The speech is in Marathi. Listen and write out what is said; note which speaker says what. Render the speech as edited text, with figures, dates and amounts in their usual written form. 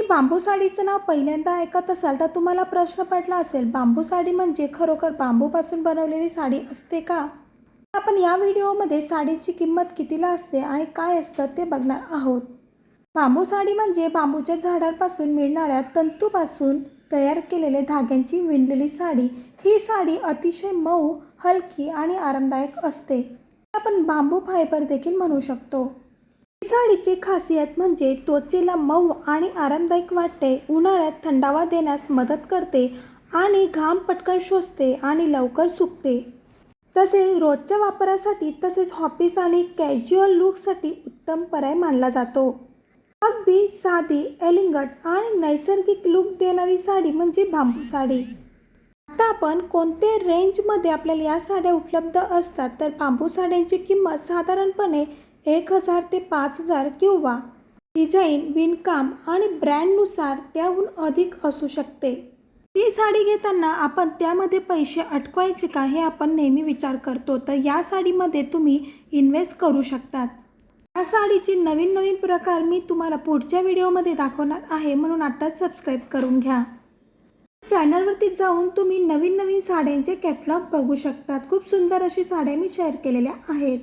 Speaker 1: बांबू साडीचं नाव पहिल्यांदा ऐकत असाल तर तुम्हाला प्रश्न पडला असेल, बांबू साडी म्हणजे खरोखर बांबूपासून बनवलेली साडी असते का? आपण या व्हिडिओमध्ये साडीची किंमत कितीला असते आणि काय असतं ते बघणार आहोत. बांबू साडी म्हणजे बांबूच्या झाडांपासून मिळणाऱ्या तंतूपासून तयार केलेले धाग्यांची विणलेली साडी. ही साडी अतिशय मऊ, हलकी आणि आरामदायक असते. आपण बांबू फायबर देखील म्हणू शकतो. साडीची खासियत म्हणजे त्वचेला मऊ आणि आरामदायक वाटते, उन्हाळ्यात थंडावा देण्यास मदत करते आणि घाम पटकन शोषते आणि लवकर सुकते. तसेच रोजच्या वापरासाठी तसेच ऑफिस आणि कॅज्युअल लुकसाठी उत्तम पर्याय मानला जातो. अगदी साधी, एलिगंट आणि नैसर्गिक लुक देणारी साडी म्हणजे बांबू साडी. आता आपण कोणते रेंजमध्ये आपल्याला या साड्या उपलब्ध असतात तर बांबू साड्यांची किंमत साधारणपणे 1000 ते 5000 किंवा डिझाईन, विणकाम आणि ब्रँडनुसार त्याहून अधिक असू शकते. ती साडी घेताना आपण त्यामध्ये पैसे अडकवायचे का हे आपण नेहमी विचार करतो, तर या साडीमध्ये तुम्ही इन्व्हेस्ट करू शकतात. या साडीचे नवीन प्रकार मी तुम्हाला पुढच्या व्हिडिओमध्ये दाखवणार आहे, म्हणून आत्ताच सबस्क्राईब करून घ्या. चॅनलवरती जाऊन तुम्ही नवीन साड्यांचे कॅटलॉग बघू शकतात. खूप सुंदर अशी साड्या मी शेअर केलेल्या आहेत.